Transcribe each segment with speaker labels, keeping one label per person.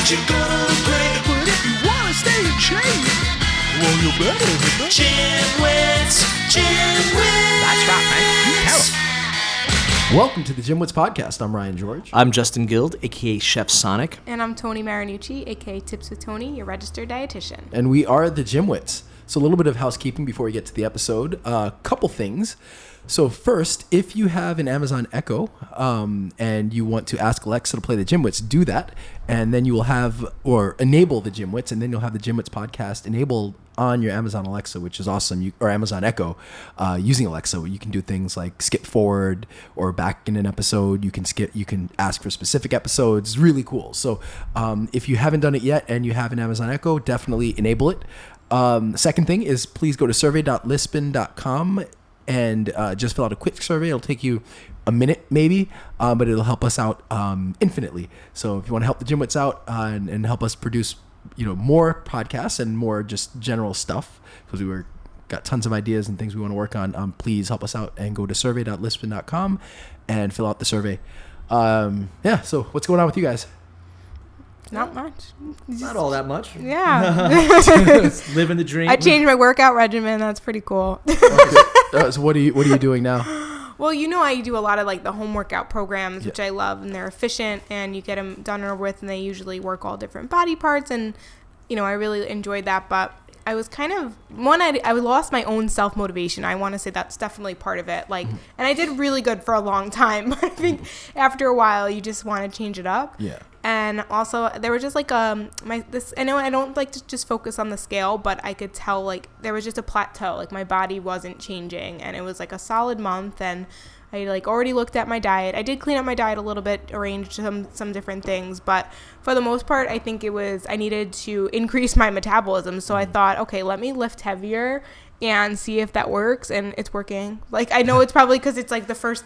Speaker 1: that you're gonna look great.
Speaker 2: But if you wanna stay in shape, well, you better hit the
Speaker 1: GymWits, GymWits.
Speaker 2: That's right, man. Tell 'em. Welcome to the GymWits podcast. I'm Ryan George.
Speaker 3: I'm Justin Guild, aka Chef Sonic.
Speaker 4: And I'm Toni Marinucci, aka Tips with Toni, your registered dietitian.
Speaker 2: And we are the GymWits. So a little bit of housekeeping before we get to the episode. A couple things. So first, if you have an Amazon Echo and you want to ask Alexa to play the GymWits, do that. And then you will have, or enable the GymWits, and then you'll have the GymWits podcast enabled on your Amazon Alexa, which is awesome, or Amazon Echo. Using Alexa, you can do things like skip forward or back in an episode. You can ask for specific episodes. It's really cool. So if you haven't done it yet and you have an Amazon Echo, definitely enable it. Second thing is please go to survey.lispin.com and just fill out a quick survey. It'll take you a minute maybe, but it'll help us out infinitely. So if you want to help the GymWits out and help us produce more podcasts and more just general stuff, because got tons of ideas and things we want to work on, please help us out and go to survey.lispin.com and fill out the survey. So what's going on with you guys?
Speaker 4: Not much.
Speaker 3: Not all that much.
Speaker 4: Yeah.
Speaker 3: Living the dream.
Speaker 4: I changed my workout regimen. That's pretty cool.
Speaker 2: So what are you doing now?
Speaker 4: Well, I do a lot of like the home workout programs, which I love, and they're efficient, and you get them done and over with, and they usually work all different body parts, and I really enjoyed that. But I was kind of I lost my own self-motivation. I want to say that's definitely part of it. Like, and I did really good for a long time. But I think after a while, you just want to change it up.
Speaker 2: Yeah.
Speaker 4: And also, there was just like I know I don't like to just focus on the scale, but I could tell like there was just a plateau. Like my body wasn't changing, and it was like a solid month. And I like already looked at my diet. I did clean up my diet a little bit, arranged some different things, but for the most part, I think I needed to increase my metabolism. So I thought, okay, let me lift heavier and see if that works, and it's working. Like, I know it's probably because it's like the first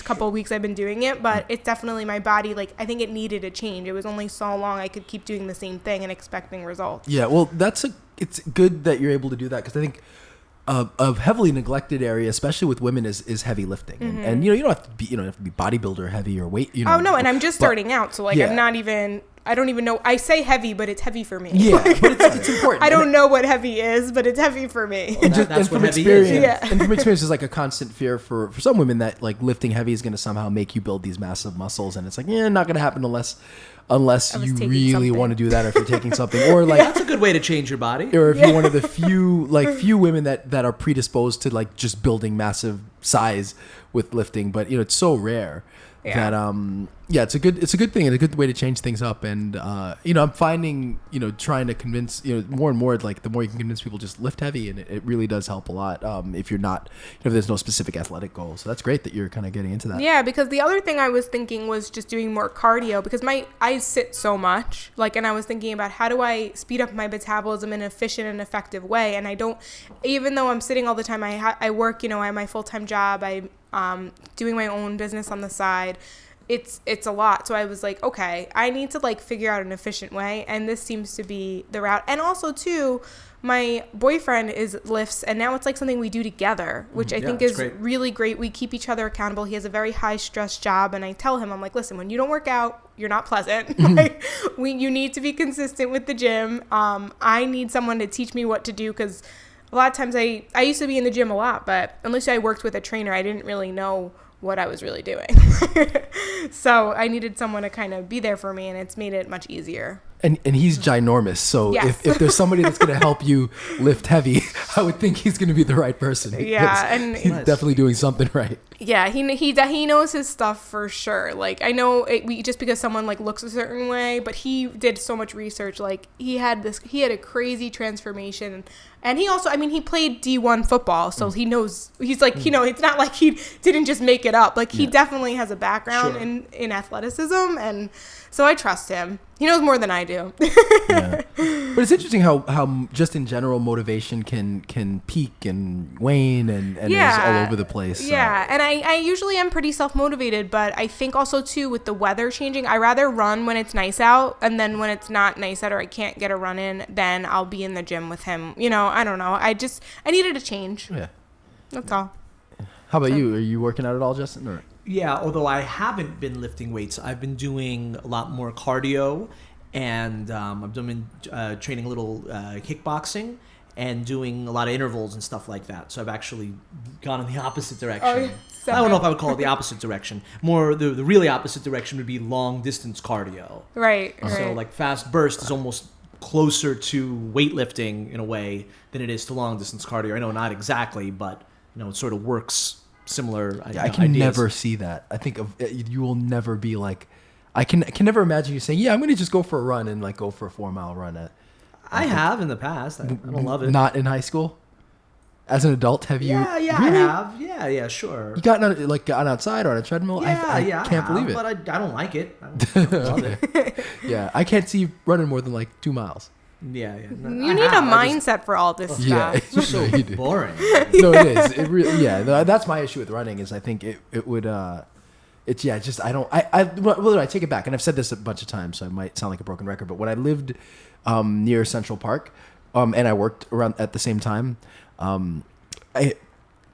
Speaker 4: couple of weeks I've been doing it, but it's definitely my body, like, I think it needed a change. It was only so long I could keep doing the same thing and expecting results.
Speaker 2: Yeah, well, it's good that you're able to do that, because I think a heavily neglected area, especially with women, is heavy lifting. Mm-hmm. And you don't have to be bodybuilder heavy or weight.
Speaker 4: Oh no, and I'm just starting out, so like I'm not even. I don't even know. I say heavy, but it's heavy for me.
Speaker 2: Yeah, but it's important.
Speaker 4: I don't know what heavy is, but it's heavy for me.
Speaker 2: And
Speaker 3: That's
Speaker 2: from
Speaker 3: what heavy
Speaker 2: experience,
Speaker 3: is.
Speaker 4: Yeah.
Speaker 2: And from experience, there's like a constant fear for some women that like lifting heavy is going to somehow make you build these massive muscles, and it's like not going to happen unless you really want to do that, or if you're taking something, or like
Speaker 3: That's a good way to change your body.
Speaker 2: or if you're one of the few women that are predisposed to like just building massive size with lifting, but it's so rare.
Speaker 4: Yeah.
Speaker 2: That it's a good thing and a good way to change things up. And I'm finding trying to convince more and more, like the more you can convince people, just lift heavy, and it really does help a lot if there's no specific athletic goal. So that's great that you're kind of getting into that.
Speaker 4: Yeah, because the other thing I was thinking was just doing more cardio, because I sit so much, and I was thinking about how do I speed up my metabolism in an efficient and effective way. And I don't, even though I'm sitting all the time, I work, I have my full-time job, I'm doing my own business on the side. It's a lot. So I was like, okay, I need to like figure out an efficient way, and this seems to be the route. And also too, my boyfriend lifts, and now it's like something we do together, which I think is great. Really great. We keep each other accountable. He has a very high stress job, and I tell him, I'm like, listen, when you don't work out, you're not pleasant. You need to be consistent with the gym. I need someone to teach me what to do, because a lot of times I used to be in the gym a lot, but unless I worked with a trainer, I didn't really know what I was really doing. So I needed someone to kind of be there for me, and it's made it much easier.
Speaker 2: And he's ginormous, so
Speaker 4: yes.
Speaker 2: if there's somebody that's going to help you lift heavy, I would think he's going to be the right person.
Speaker 4: Yeah, and
Speaker 2: he's definitely doing something right.
Speaker 4: Yeah, he knows his stuff for sure. Like, I know just because someone like looks a certain way, but he did so much research. Like, he had a crazy transformation, and he also, he played D1 football, so he knows. He's like, it's not like he didn't just make it up. Like, he definitely has a background in athleticism, and so I trust him. He knows more than I do.
Speaker 2: Yeah. But it's interesting how just in general motivation can peak and wane and is all over the place. So.
Speaker 4: Yeah, and I usually am pretty self-motivated, but I think also too with the weather changing, I rather run when it's nice out, and then when it's not nice out or I can't get a run in, then I'll be in the gym with him. I don't know. I needed a change.
Speaker 2: Yeah.
Speaker 4: That's all.
Speaker 2: How about you? Are you working out at all, Justin? Or?
Speaker 3: Yeah, although I haven't been lifting weights, I've been doing a lot more cardio and I've been training a little kickboxing and doing a lot of intervals and stuff like that. So I've actually gone in the opposite direction. I don't know if I would call it the opposite direction. More the really opposite direction would be long distance cardio.
Speaker 4: Right.
Speaker 3: So like fast burst is almost closer to weightlifting in a way than it is to long distance cardio. I know not exactly, but it sort of works similar.
Speaker 2: I can never see that. I think you will never be like, I can never imagine you saying, yeah, I'm going to just go for a run and like go for a 4-mile run.
Speaker 3: I have in the past. I don't love it.
Speaker 2: Not in high school? As an adult, have you?
Speaker 3: Yeah,
Speaker 2: really?
Speaker 3: I have. Yeah, sure.
Speaker 2: You gone outside or on a treadmill? I can't believe it.
Speaker 3: But I don't like it. I don't love it.
Speaker 2: Yeah, I can't see you running more than like 2 miles.
Speaker 3: Yeah.
Speaker 4: You need a mindset for all this
Speaker 2: Yeah,
Speaker 4: stuff.
Speaker 3: It's so boring.
Speaker 2: No, it is. It really, that's my issue with running is I think it would. It's just I don't. I take it back, and I've said this a bunch of times, so I might sound like a broken record. But when I lived near Central Park, and I worked around at the same time, in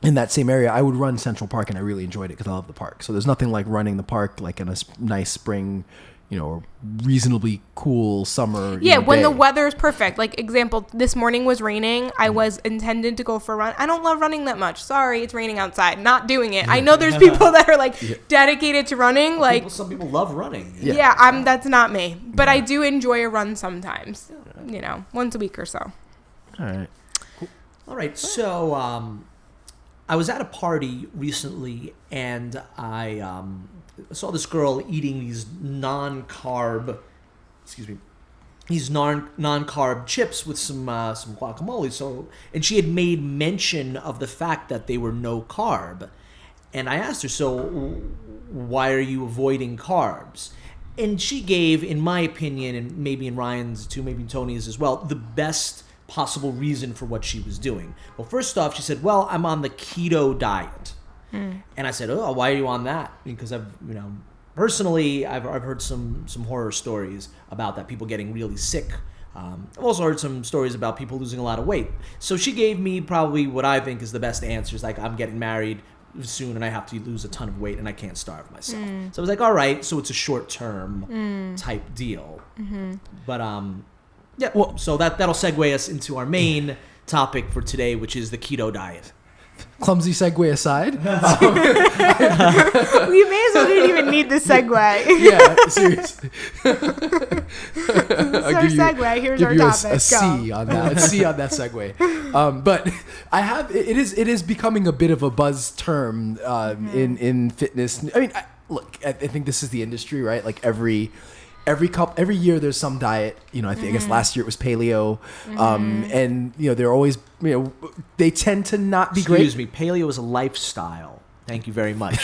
Speaker 2: that same area, I would run Central Park, and I really enjoyed it because I love the park. So there's nothing like running the park like in a nice spring, or reasonably cool summer.
Speaker 4: Yeah, when
Speaker 2: day.
Speaker 4: the weather is perfect. Like example, this morning was raining. I was intended to go for a run. I don't love running that much. Sorry, it's raining outside. Not doing it. I know there's people that are like dedicated to running. Like
Speaker 3: Some people love running.
Speaker 4: Yeah, that's not me. But I do enjoy a run sometimes. Once a week or so.
Speaker 2: All right.
Speaker 3: All right, so I was at a party recently, and I saw this girl eating these non-carb chips with some guacamole. So, and she had made mention of the fact that they were no carb, and I asked her, so why are you avoiding carbs? And she gave, in my opinion, and maybe in Ryan's too, maybe in Tony's as well, the best possible reason for what she was doing. Well, first off, she said, well, I'm on the keto diet. And I said, oh, why are you on that? Because personally, I've heard some horror stories about that, people getting really sick. I've also heard some stories about people losing a lot of weight. So she gave me probably what I think is the best answers, like I'm getting married soon and I have to lose a ton of weight and I can't starve myself. So I was like, all right, so it's a short-term type deal. But yeah, well, so that'll segue us into our main topic for today, which is the keto diet.
Speaker 2: Clumsy segue aside.
Speaker 4: We may as well didn't even need the segue.
Speaker 2: Yeah, seriously.
Speaker 4: This is our segue. Here's our topic.
Speaker 2: A C on that. A C on that segue. But I have. It is becoming a bit of a buzz term in fitness. I mean, look. I think this is the industry, right? Like every year there's some diet. I guess last year it was paleo, and they're always they tend to not be great.
Speaker 3: Excuse me, paleo is a lifestyle. Thank you very much.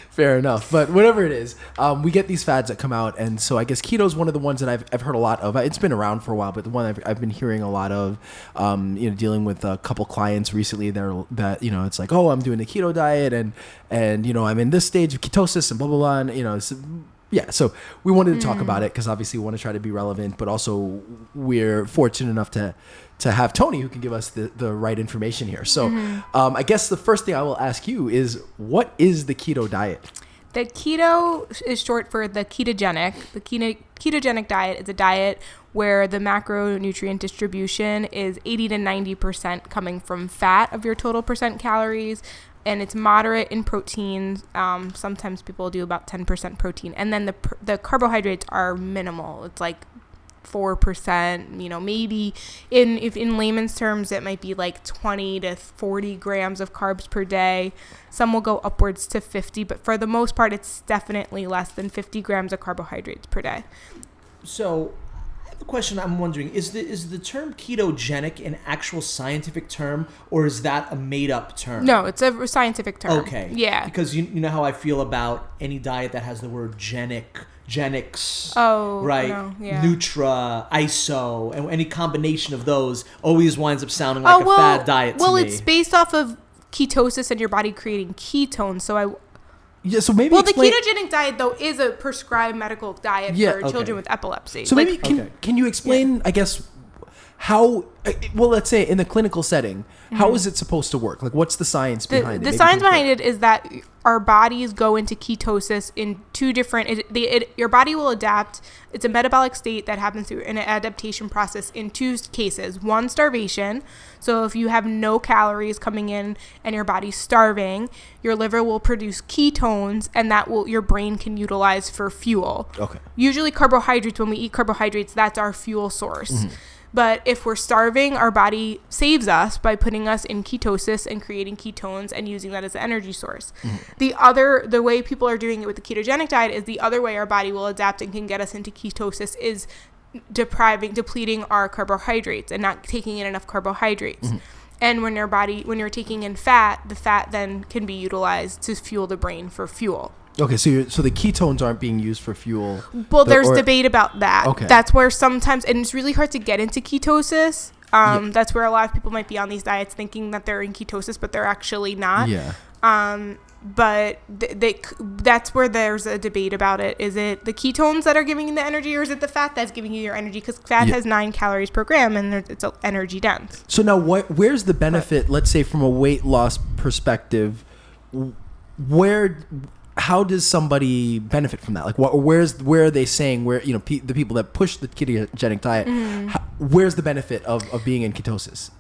Speaker 2: Fair enough, but whatever it is, we get these fads that come out, and so I guess keto is one of the ones that I've heard a lot of. It's been around for a while, but the one I've been hearing a lot of, dealing with a couple clients recently that it's like, oh, I'm doing the keto diet, and I'm in this stage of ketosis and blah blah blah, and so we wanted to talk about it because obviously we want to try to be relevant, but also we're fortunate enough to have Toni who can give us the right information here. So I guess the first thing I will ask you is, what is the keto diet?
Speaker 4: The keto is short for the ketogenic. The ketogenic diet is a diet where the macronutrient distribution is 80 to 90% coming from fat of your total percent calories, and it's moderate in proteins. Sometimes people do about 10% protein, and then the carbohydrates are minimal. It's like 4%, maybe in layman's terms, it might be like 20 to 40 grams of carbs per day. Some will go upwards to 50, but for the most part, it's definitely less than 50 grams of carbohydrates per day.
Speaker 3: So I have a question. I'm wondering, is the term ketogenic an actual scientific term, or is that a made up term?
Speaker 4: No, it's a scientific term.
Speaker 3: Okay.
Speaker 4: Yeah.
Speaker 3: Because you know how I feel about any diet that has the word genics, right?
Speaker 4: No, yeah.
Speaker 3: Nutra, ISO, and any combination of those always winds up sounding like a fad diet to me.
Speaker 4: Well, it's based off of ketosis and your body creating ketones. So
Speaker 2: so maybe
Speaker 4: the ketogenic diet though is a prescribed medical diet for children with epilepsy.
Speaker 2: So maybe can you explain, I guess, how? Well, let's say in the clinical setting, how is it supposed to work? Like, what's the science behind it?
Speaker 4: The science behind it is that our bodies go into ketosis in two different, your body will adapt. It's a metabolic state that happens through an adaptation process in two cases. One, starvation. So if you have no calories coming in and your body's starving, your liver will produce ketones, and your brain can utilize for fuel.
Speaker 2: Okay.
Speaker 4: Usually carbohydrates, when we eat carbohydrates, that's our fuel source. Mm-hmm. But if we're starving, our body saves us by putting us in ketosis and creating ketones and using that as an energy source. Mm-hmm. The way people are doing it with the ketogenic diet is the other way our body will adapt and can get us into ketosis is depleting our carbohydrates and not taking in enough carbohydrates. Mm-hmm. And when you're taking in fat, the fat then can be utilized to fuel the brain for fuel.
Speaker 2: Okay, so the ketones aren't being used for fuel.
Speaker 4: Well, there's debate about that.
Speaker 2: Okay.
Speaker 4: That's where sometimes, and it's really hard to get into ketosis. That's where a lot of people might be on these diets thinking that they're in ketosis, but they're actually not.
Speaker 2: Yeah.
Speaker 4: But that's where there's a debate about it. Is it the ketones that are giving you the energy, or is it the fat that's giving you your energy? Because fat has 9 calories per gram, and it's energy dense.
Speaker 2: So now, where's the benefit? Let's say from a weight loss perspective, how does somebody benefit from that? Like, where are they saying the people that push the ketogenic diet? Where's the benefit of being in ketosis?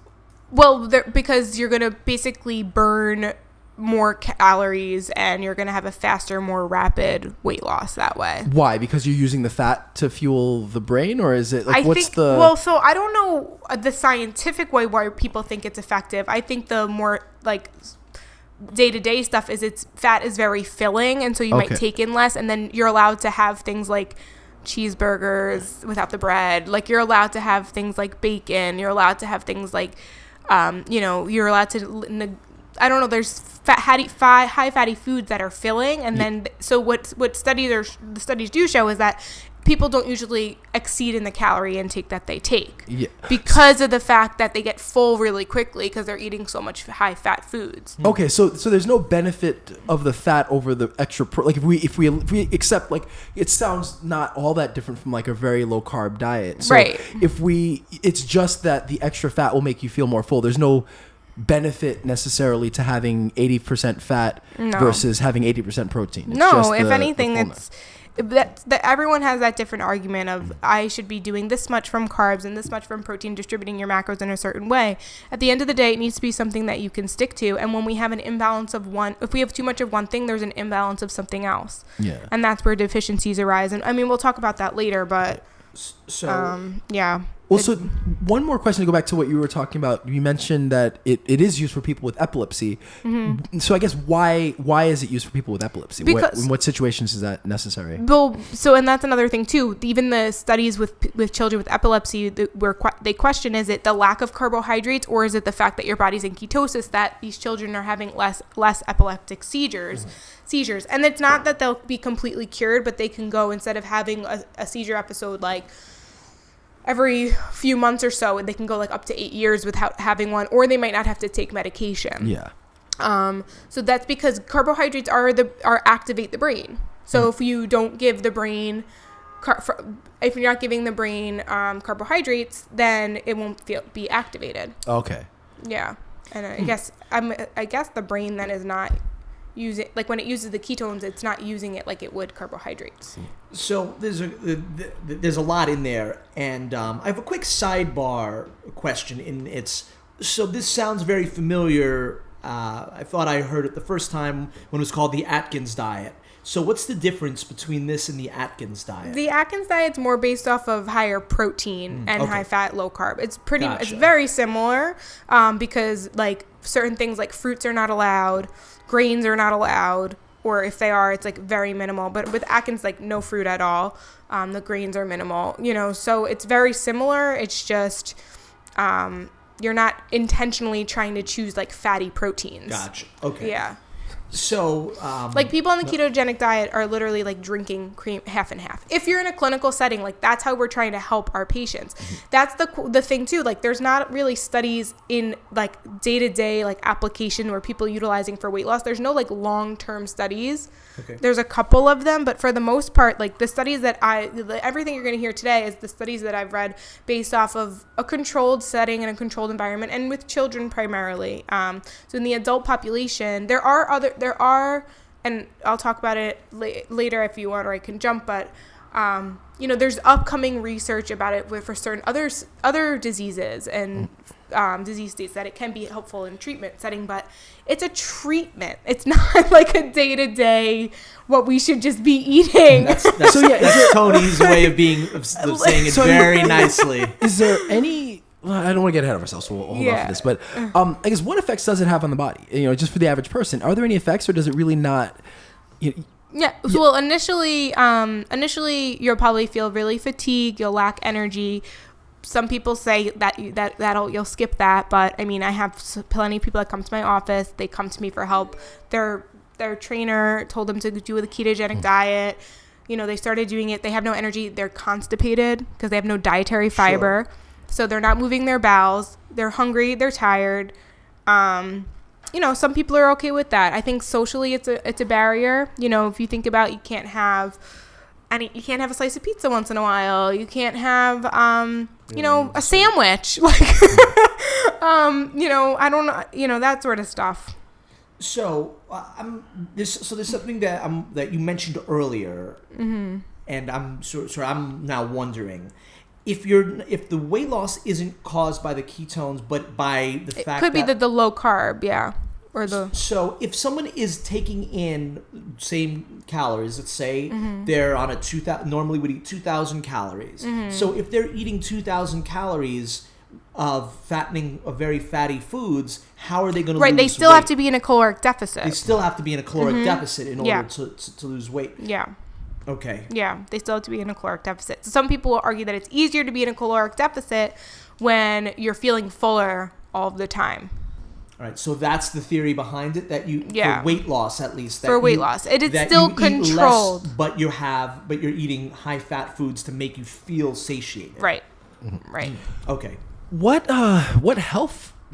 Speaker 4: Well, because you're gonna basically burn more calories and you're gonna have a faster, more rapid weight loss that way.
Speaker 2: Why? Because you're using the fat to fuel the brain, or is it like
Speaker 4: so I don't know the scientific way why people think it's effective. I think the more like day-to-day stuff is fat is very filling, and so you might take in less, and then you're allowed to have things like cheeseburgers without the bread. Like, you're allowed to have things like bacon. You're allowed to have things like you're allowed to there's high fatty foods that are filling, and then so what the studies do show is that people don't usually exceed in the calorie intake that they take because of the fact that they get full really quickly because they're eating so much high fat foods.
Speaker 2: Okay, so there's no benefit of the fat over the extra like if we accept, like, it sounds not all that different from like a very low carb diet. So
Speaker 4: right.
Speaker 2: It's just that the extra fat will make you feel more full. There's no benefit necessarily to having 80% fat versus having 80% protein. It's just
Speaker 4: if anything, it's that everyone has that different argument of I should be doing this much from carbs and this much from protein, distributing your macros in a certain way. At the end of the day, it needs to be something that you can stick to. And when we have an imbalance of if we have too much of one thing, there's an imbalance of something else. Yeah. And that's where deficiencies arise. And I mean, we'll talk about that later, but
Speaker 2: Well, so one more question to go back to what you were talking about. You mentioned that it is used for people with epilepsy. Mm-hmm. So I guess why is it used for people with epilepsy? In what situations is that necessary?
Speaker 4: Well, and that's another thing too. Even the studies with children with epilepsy, where they question, is it the lack of carbohydrates, or is it the fact that your body's in ketosis that these children are having less epileptic seizures? And it's not that they'll be completely cured, but they can go, instead of having a seizure episode like every few months or so, they can go like up to 8 years without having one, or they might not have to take medication.
Speaker 2: Yeah.
Speaker 4: So that's because carbohydrates activate the brain. So if you don't give the brain, if you're not giving the brain carbohydrates, then it won't be activated.
Speaker 2: Okay.
Speaker 4: Yeah, and I guess the brain then is not using, like, when it uses the ketones, it's not using it like it would carbohydrates.
Speaker 3: So there's a lot in there, and I have a quick sidebar question. So this sounds very familiar. I thought I heard it the first time when it was called the Atkins diet. So what's the difference between this and the Atkins diet?
Speaker 4: The Atkins diet's more based off of higher protein and high fat, low carb. It's it's very similar, because like certain things like fruits are not allowed, grains are not allowed, or if they are, it's like very minimal. But with Atkins, like no fruit at all. The grains are minimal, so it's very similar. It's just you're not intentionally trying to choose like fatty proteins.
Speaker 3: Gotcha. Okay.
Speaker 4: Yeah.
Speaker 3: So,
Speaker 4: like people on the ketogenic diet are literally like drinking cream half and half. If you're in a clinical setting, like that's how we're trying to help our patients. That's the thing too. Like there's not really studies in like day-to-day like application where people utilizing for weight loss. There's no like long-term studies. Okay. There's a couple of them, but for the most part, like the studies that everything you're going to hear today is the studies that I've read based off of a controlled setting and a controlled environment, and with children primarily. So in the adult population, there are and I'll talk about it later if you want, or I can jump, but there's upcoming research about it for certain other diseases and disease states that it can be helpful in treatment setting, but it's a treatment. It's not like a day-to-day what we should just be eating.
Speaker 3: That's Tony's way of saying it very nicely.
Speaker 2: Is there any... Well, I don't want to get ahead of ourselves, so we'll hold off for this. But I guess what effects does it have on the body? Just for the average person, are there any effects, or does it really not?
Speaker 4: Well, initially, you'll probably feel really fatigued. You'll lack energy. Some people say that you'll skip that, but I mean, I have plenty of people that come to my office. They come to me for help. Their trainer told them to do a ketogenic diet. They started doing it. They have no energy. They're constipated because they have no dietary fiber. Sure. So they're not moving their bowels. They're hungry. They're tired. Some people are okay with that. I think socially it's a barrier. If you think about, you can't have a slice of pizza once in a while. You can't have a sandwich. Like I don't know, that sort of stuff.
Speaker 3: So there's something that you mentioned earlier, and I'm now wondering. If the weight loss isn't caused by the ketones, but by the fact that... It could
Speaker 4: be the low carb, yeah.
Speaker 3: So if someone is taking in same calories, let's say they're on normally would eat 2,000 calories. So if they're eating 2,000 calories of very fatty foods, how are they going to lose weight?
Speaker 4: Right, they still have to be in a caloric deficit.
Speaker 3: They still have to be in a caloric deficit in order to lose weight.
Speaker 4: Yeah.
Speaker 3: Okay.
Speaker 4: Yeah, they still have to be in a caloric deficit. So some people will argue that it's easier to be in a caloric deficit when you're feeling fuller all the time.
Speaker 3: All right, so that's the theory behind it, that for weight loss at least.
Speaker 4: It is still controlled.
Speaker 3: Less, but you're eating high fat foods to make you feel satiated.
Speaker 4: Right. Right.
Speaker 3: Okay.
Speaker 2: What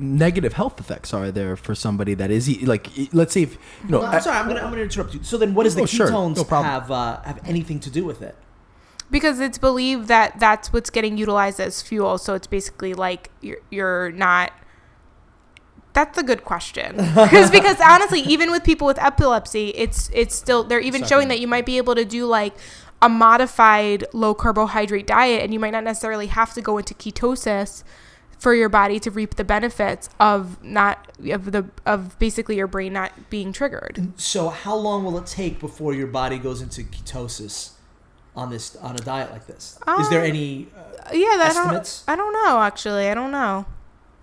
Speaker 2: negative health effects are there for somebody that is let's say if
Speaker 3: I'm sorry, I'm gonna interrupt you. So then, what does the ketones have anything to do with it?
Speaker 4: Because it's believed that that's what's getting utilized as fuel. So it's basically like you're not. That's a good question. Because honestly, even with people with epilepsy, it's still, they're even showing that you might be able to do like a modified low carbohydrate diet, and you might not necessarily have to go into ketosis for your body to reap the benefits of basically your brain not being triggered.
Speaker 3: So how long will it take before your body goes into ketosis on a diet like this? Is there any estimates?
Speaker 4: I don't know, actually. I don't know.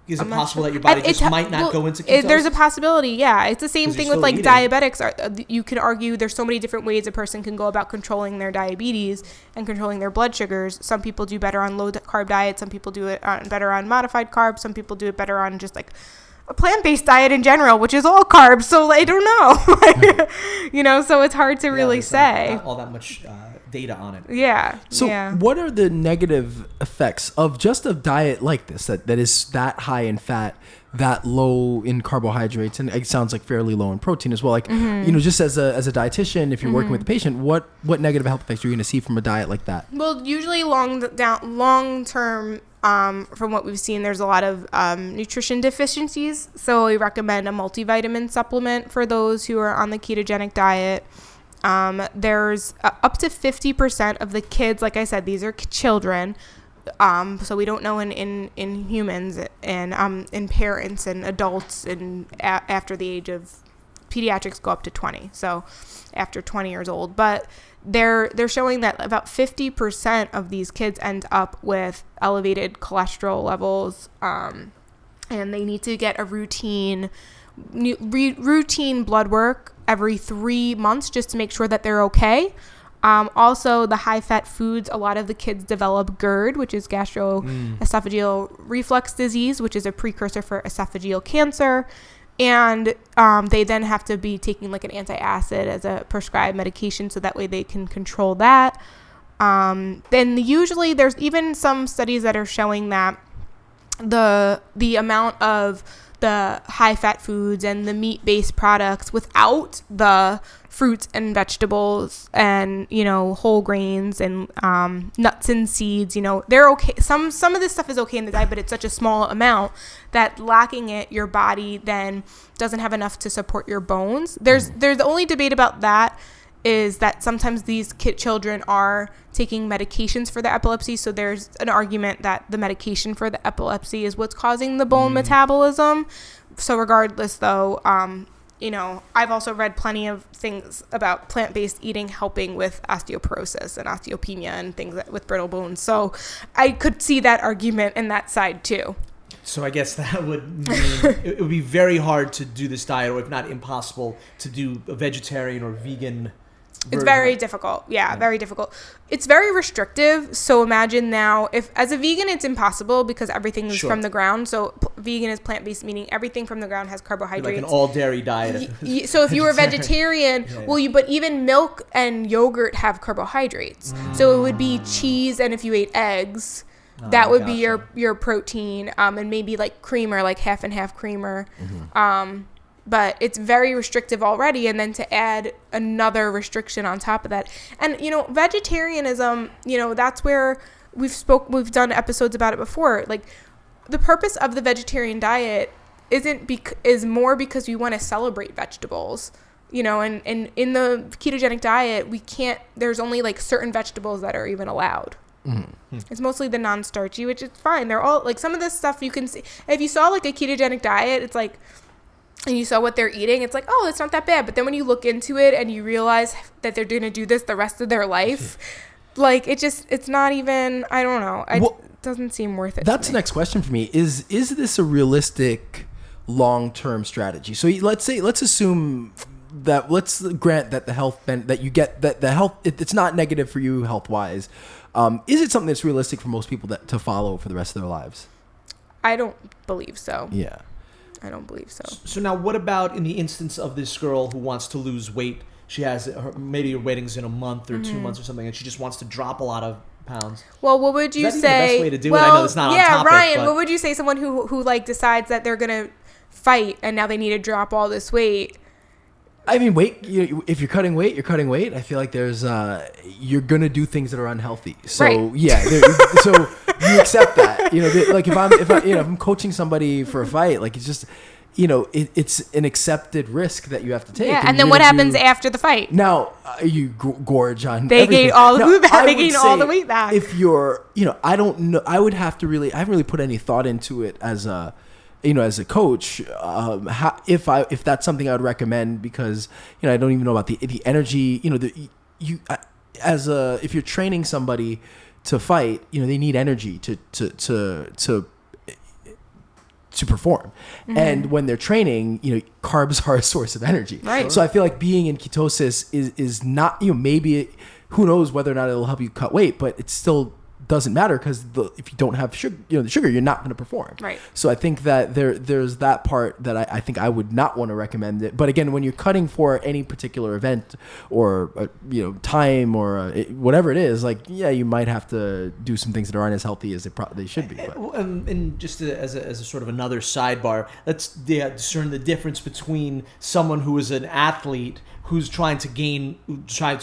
Speaker 3: Is it possible that your body might not go into ketosis?
Speaker 4: There's a possibility, yeah. It's the same thing with like diabetics. You could argue there's so many different ways a person can go about controlling their diabetes and controlling their blood sugars. Some people do better on low carb diet. Some people do it better on modified carbs. Some people do it better on just like a plant-based diet in general, which is all carbs. So I don't know, so it's hard to really say.
Speaker 3: Not all that much data on it.
Speaker 4: Yeah.
Speaker 2: So what are the negative effects of just a diet like this that is that high in fat, that low in carbohydrates, and it sounds like fairly low in protein as well? Like, just as a dietitian, if you're working with a patient, what negative health effects are you going to see from a diet like that?
Speaker 4: Well, usually long term, from what we've seen, there's a lot of nutrition deficiencies. So we recommend a multivitamin supplement for those who are on the ketogenic diet. There's up to 50% of the kids, like I said, these are children. So we don't know in humans and in parents and adults and after the age of pediatrics go up to 20. So after 20 years old, but they're showing that about 50% of these kids end up with elevated cholesterol levels, and they need to get a routine blood work every 3 months just to make sure that they're okay. Also, the high-fat foods, a lot of the kids develop GERD, which is gastroesophageal reflux disease, which is a precursor for esophageal cancer. And they then have to be taking like an antacid as a prescribed medication so that way they can control that. Then usually there's even some studies that are showing that the amount of the high fat foods and the meat based products without the fruits and vegetables and, you know, whole grains and nuts and seeds. You know, they're okay. Some of this stuff is okay in the diet, but it's such a small amount that lacking it, your body then doesn't have enough to support your bones. There's the only debate about that is that sometimes these children are taking medications for the epilepsy. So there's an argument that the medication for the epilepsy is what's causing the bone metabolism. So regardless, though, you know, I've also read plenty of things about plant-based eating helping with osteoporosis and osteopenia and things with brittle bones. So I could see that argument in that side too.
Speaker 3: So I guess that would mean it would be very hard to do this diet, or if not impossible, to do a vegetarian or vegan.
Speaker 4: It's very difficult. Yeah, very difficult. It's very restrictive. So imagine now, if as a vegan, it's impossible because everything is from the ground. So vegan is plant-based, meaning everything from the ground has carbohydrates.
Speaker 3: Like an all-dairy diet.
Speaker 4: So if you were vegetarian, but even milk and yogurt have carbohydrates. So it would be cheese, and if you ate eggs, that would be your protein, and maybe like creamer, like half and half creamer. But it's very restrictive already, and then to add another restriction on top of that. And, you know, vegetarianism, you know, that's where we've done episodes about it before. Like, the purpose of the vegetarian diet is more because we want to celebrate vegetables, you know, and in the ketogenic diet, there's only like certain vegetables that are even allowed. It's mostly the non-starchy, which is fine. They're all like, some of this stuff you can see. If you saw like a ketogenic diet, it's like, and you saw what they're eating, it's like, oh, it's not that bad. But then when you look into it and you realize that they're going to do this the rest of their life, like, it's not even, I don't know. It doesn't seem worth it.
Speaker 2: That's the next question for me. Is this a realistic long-term strategy? So let's assume that, let's grant that the health that you get, that the health, it's not negative for you health-wise. Is it something that's realistic for most people to follow for the rest of their lives?
Speaker 4: I don't believe so.
Speaker 2: Yeah.
Speaker 4: I don't believe so.
Speaker 3: So now, what about in the instance of this girl who wants to lose weight? She has maybe her wedding's in a month or 2 months or something, and she just wants to drop a lot of pounds.
Speaker 4: Well, what would you say?
Speaker 3: Is that even the best way to do it? I know it's not on topic.
Speaker 4: Ryan,
Speaker 3: but
Speaker 4: what would you say someone who like decides that they're gonna fight and now they need to drop all this weight?
Speaker 2: I mean, if you're cutting weight, you're cutting weight. I feel like there's you're gonna do things that are unhealthy. So
Speaker 4: right.
Speaker 2: Yeah, so you accept that. You know, like if I'm coaching somebody for a fight, like, it's just, you know, it's an accepted risk that you have to take.
Speaker 4: Yeah, and then what happens after the fight?
Speaker 2: Now you gorge on.
Speaker 4: They
Speaker 2: everything.
Speaker 4: gain all the food back.
Speaker 2: I
Speaker 4: They
Speaker 2: would
Speaker 4: gain all the weight back.
Speaker 2: If you're, you know, I don't know. I would have to I haven't really put any thought into it as a, you know, as a coach, if that's something I would recommend, because, you know, I don't even know about the energy, you know, if you're training somebody to fight, you know, they need energy to perform. And when they're training, you know, carbs are a source of energy.
Speaker 4: Right.
Speaker 2: So I feel like being in ketosis is not, you know, maybe who knows whether or not it'll help you cut weight, but it still doesn't matter, because if you don't have sugar, you know, the sugar, you're not going to perform.
Speaker 4: Right.
Speaker 2: So I think that there's that part that I think I would not want to recommend it. But again, when you're cutting for any particular event or you know, time or whatever it is, like, yeah, you might have to do some things that aren't as healthy as they should be. But.
Speaker 3: And just as a sort of another sidebar, let's discern the difference between someone who is an athlete who's trying to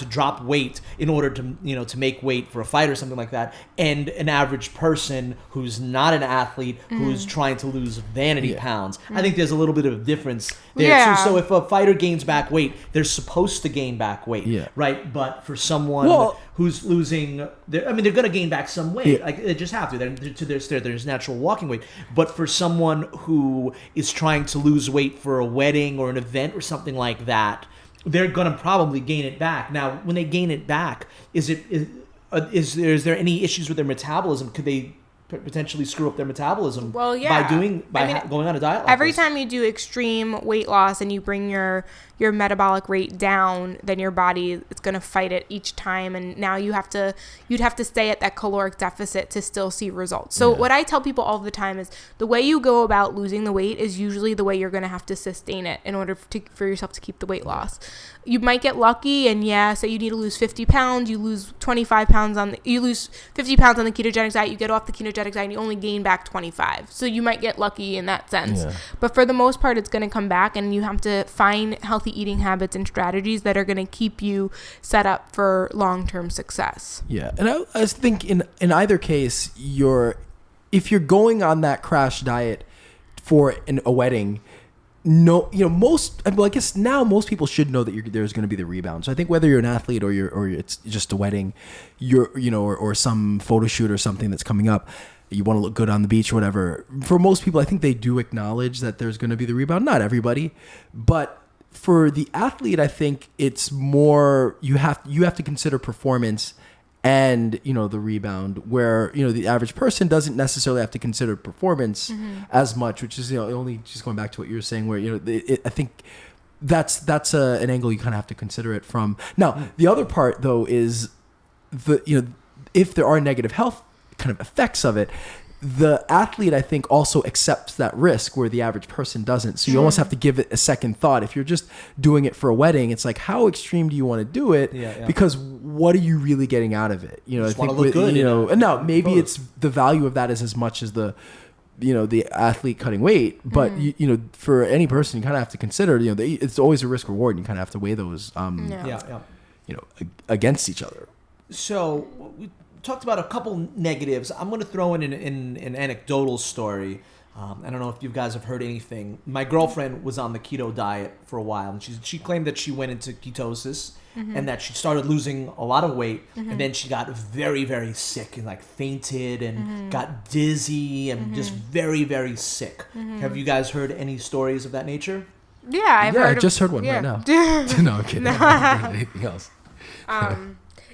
Speaker 3: drop weight in order to, you know, to make weight for a fight or something like that, and an average person who's not an athlete who's trying to lose vanity pounds. I think there's a little bit of a difference there.
Speaker 4: Yeah.
Speaker 3: So if a fighter gains back weight, they're supposed to gain back weight, right? But for someone who's losing, they're going to gain back some weight.
Speaker 2: Yeah.
Speaker 3: Like, they just have to. There's natural walking weight. But for someone who is trying to lose weight for a wedding or an event or something like that, they're going to probably gain it back. Now, when they gain it back, is there any issues with their metabolism? Could they potentially screw up their metabolism?
Speaker 4: Well, yeah.
Speaker 3: by going on a diet like
Speaker 4: every
Speaker 3: this?
Speaker 4: time you do extreme weight loss and you bring your metabolic rate down, then your body is going to fight it each time, and now you'd have to stay at that caloric deficit to still see results. So what I tell people all the time is the way you go about losing the weight is usually the way you're going to have to sustain it in order for yourself to keep the weight loss. You might get lucky, and say you need to lose 50 pounds, you lose 25 pounds you lose 50 pounds on the ketogenic diet, you get off the ketogenic ketogenic diet and you only gain back 25. So you might get lucky in that sense.
Speaker 2: Yeah.
Speaker 4: But for the most part, it's going to come back, and you have to find healthy eating habits and strategies that are going to keep you set up for long-term success.
Speaker 2: Yeah. And I think in either case, if you're going on that crash diet for a wedding, I guess now most people should know that there's going to be the rebound. So I think whether you're an athlete or it's just a wedding, or some photo shoot or something that's coming up, you want to look good on the beach or whatever. For most people, I think they do acknowledge that there's going to be the rebound. Not everybody, but for the athlete, I think it's more you have to consider performance and the rebound, where the average person doesn't necessarily have to consider performance as much, which is only just going back to what you were saying, where I think that's an angle you kind of have to consider it from. Now the other part though is if there are negative health kind of effects of it, the athlete, I think, also accepts that risk where the average person doesn't. So you almost have to give it a second thought. If you're just doing it for a wedding, it's like, how extreme do you want to do it?
Speaker 3: Yeah.
Speaker 2: Because what are you really getting out of it?
Speaker 3: Just
Speaker 2: I think
Speaker 3: wanna look good,
Speaker 2: and now maybe it's the value of that is as much as the athlete cutting weight. But for any person, you kind of have to consider, it's always a risk reward, and you kind of have to weigh those, against each other.
Speaker 3: So we talked about a couple negatives. I'm going to throw in an anecdotal story. I don't know if you guys have heard anything. My girlfriend was on the keto diet for a while, and she claimed that she went into ketosis and that she started losing a lot of weight, and then she got very, very sick and fainted and got dizzy and just very, very sick. Have you guys heard any stories of that nature?
Speaker 4: Yeah,
Speaker 2: I just heard one right now. No, I'm kidding. I haven't heard anything else.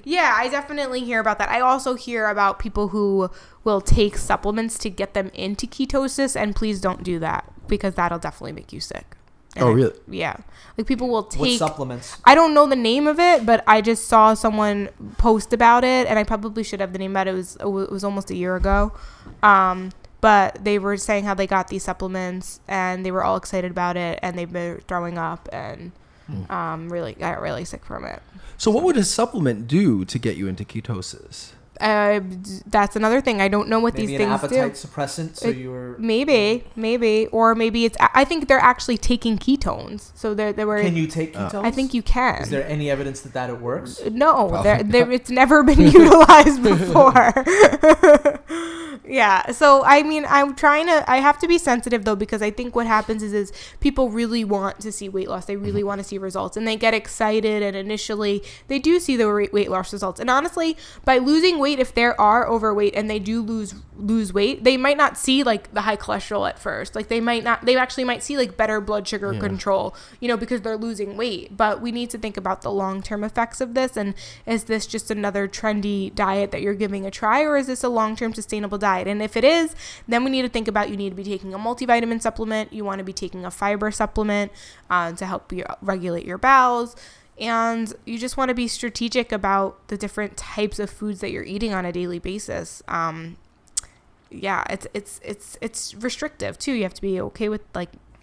Speaker 4: Yeah, I definitely hear about that. I also hear about people who will take supplements to get them into ketosis, and please don't do that, because that'll definitely make you sick. And
Speaker 2: really?
Speaker 4: Yeah. People will take...
Speaker 3: What supplements?
Speaker 4: I don't know the name of it, but I just saw someone post about it, and I probably should have the name, but it was almost a year ago. But they were saying how they got these supplements, and they were all excited about it, and they've been throwing up, and really got really sick from it.
Speaker 2: So what would a supplement do to get you into ketosis?
Speaker 4: That's another thing. I don't know what
Speaker 3: Maybe
Speaker 4: these things do.
Speaker 3: Maybe an appetite suppressant, so you were...
Speaker 4: Maybe. Or maybe it's... I think they're actually taking ketones. So they were...
Speaker 3: Can you take ketones?
Speaker 4: I think you can.
Speaker 3: Is there any evidence that it works?
Speaker 4: No. It's never been utilized before. Yeah. So, I mean, I have to be sensitive, though, because I think what happens is people really want to see weight loss. They really want to see results, and they get excited, and initially they do see the weight loss results. And honestly, by losing weight, if they are overweight and they do lose weight, they might not see the high cholesterol at first. They actually might see better blood sugar control, because they're losing weight. But we need to think about the long-term effects of this. And is this just another trendy diet that you're giving a try, or is this a long-term sustainable diet? And if it is, then we need to think about, you need to be taking a multivitamin supplement. You want to be taking a fiber supplement to help you regulate your bowels. And you just want to be strategic about the different types of foods that you're eating on a daily basis. It's restrictive too. You have to be okay with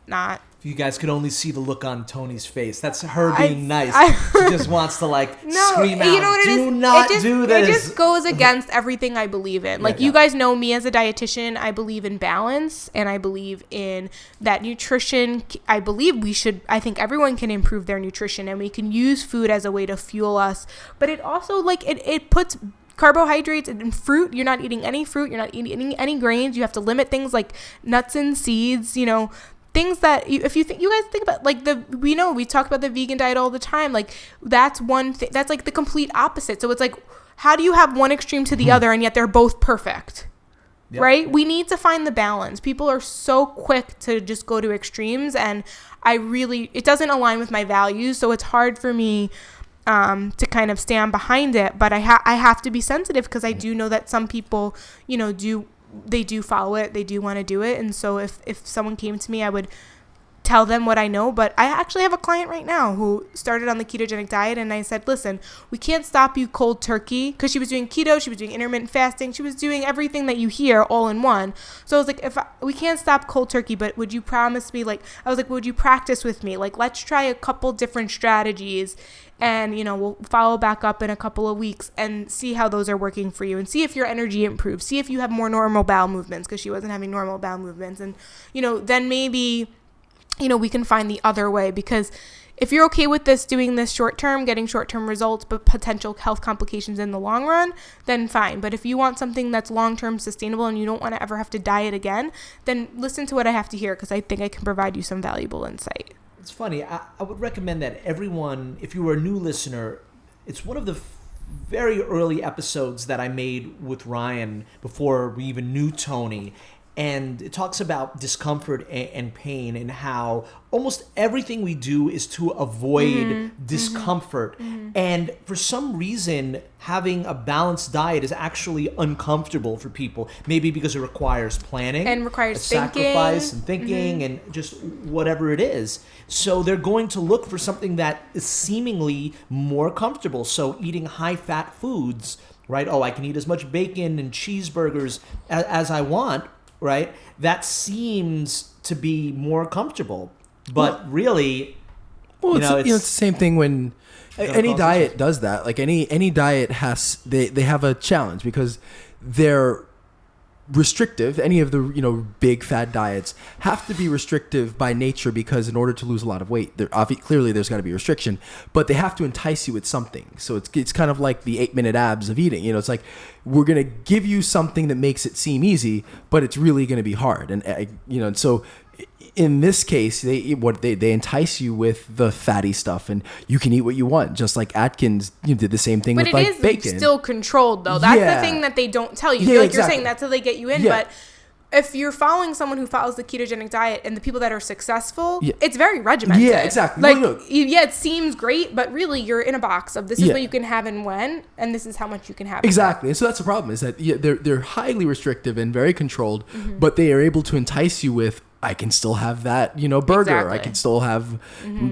Speaker 4: not...
Speaker 3: If you guys could only see the look on Toni's face. That's her being nice. She just wants to scream out,
Speaker 4: you know what
Speaker 3: do not do this.
Speaker 4: It just goes against everything I believe in. You guys know me as a dietitian. I believe in balance, and I believe in that nutrition. I think everyone can improve their nutrition, and we can use food as a way to fuel us. But it also it puts carbohydrates and fruit. You're not eating any fruit. You're not eating any grains. You have to limit things like nuts and seeds, things that you guys think about, we talk about the vegan diet all the time. That's one thing, that's the complete opposite. So it's how do you have one extreme to the other, and yet they're both perfect? Yep. Right? We need to find the balance. People are so quick to just go to extremes, and it doesn't align with my values. So it's hard for me to kind of stand behind it, but I have to be sensitive, because I do know that some people, they do follow it. They do want to do it. And so if someone came to me, I would tell them what I know, but I actually have a client right now who started on the ketogenic diet, and I said, listen, we can't stop you cold turkey, because she was doing keto, she was doing intermittent fasting, she was doing everything that you hear all in one. So I was like, we can't stop cold turkey, but would you promise me, like, I was like, would you practice with me? Like, let's try a couple different strategies, and, you know, we'll follow back up in a couple of weeks and see how those are working for you, and see if your energy improves, see if you have more normal bowel movements, because she wasn't having normal bowel movements. And, you know, then maybe, you know, we can find the other way, because if you're okay with this, doing this short term, getting short term results, but potential health complications in the long run, then fine. But if you want something that's long term sustainable and you don't want to ever have to diet again, then listen to what I have to hear, because I think I can provide you some valuable insight.
Speaker 3: It's funny. I would recommend that everyone, if you were a new listener, it's one of the very early episodes that I made with Ryan before we even knew Toni. And it talks about discomfort and pain, and how almost everything we do is to avoid discomfort. And for some reason, having a balanced diet is actually uncomfortable for people. Maybe because it requires planning.
Speaker 4: And requires
Speaker 3: sacrifice and thinking and just whatever it is. So they're going to look for something that is seemingly more comfortable. So eating high-fat foods, right? Oh, I can eat as much bacon and cheeseburgers as I want. Right? That seems to be more comfortable. But really,
Speaker 2: well, it's the same thing when any diet does that. Like any diet has, they have a challenge, because they're restrictive. Any of the, you know, big fad diets have to be restrictive by nature, because in order to lose a lot of weight, clearly there's got to be restriction, but they have to entice you with something. So it's kind of like the 8-minute abs of eating. You know, it's like, we're going to give you something that makes it seem easy, but it's really going to be hard. And you know, so in this case, they entice you with the fatty stuff, and you can eat what you want. Just like Atkins, you did the same thing with like bacon. But it is
Speaker 4: still controlled, though. That's the thing that they don't tell you.
Speaker 2: Yeah,
Speaker 4: like
Speaker 2: exactly.
Speaker 4: You're saying that's how they get you in, but if you're following someone who follows the ketogenic diet, and the people that are successful, it's very regimented.
Speaker 2: Yeah, exactly.
Speaker 4: Like, it seems great, but really you're in a box of this is what you can have and when, and this is how much you can have.
Speaker 2: Exactly. And so that's the problem, is that they're highly restrictive and very controlled, but they are able to entice you with, I can still have that, you know, burger.
Speaker 4: Exactly.
Speaker 2: I can still have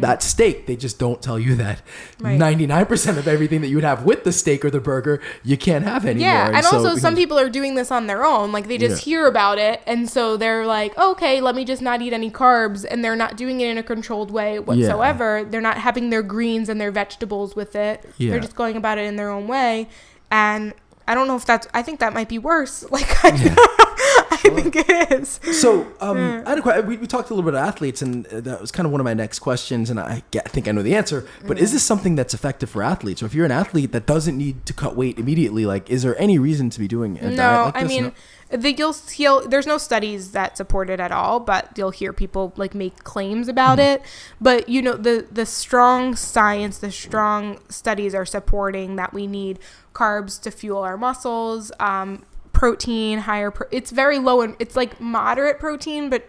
Speaker 2: that steak. They just don't tell you that 99% of everything that you would have with the steak or the burger, you can't have anymore.
Speaker 4: Yeah, and also some people are doing this on their own. Like, they just hear about it, and so they're like, okay, let me just not eat any carbs, and they're not doing it in a controlled way whatsoever. Yeah. They're not having their greens and their vegetables with it. Yeah. They're just going about it in their own way, and I don't know if I think that might be worse. Like, I think it is.
Speaker 2: So, we talked a little bit of athletes, and that was kind of one of my next questions, and I think I know the answer, but is this something that's effective for athletes? Or if you're an athlete that doesn't need to cut weight immediately, like, is there any reason to be doing a diet like this?
Speaker 4: I mean, there's no studies that support it at all, but you'll hear people like make claims about it. But, you know, the strong science, the strong studies are supporting that we need carbs to fuel our muscles, protein, it's very low, and it's like moderate protein, but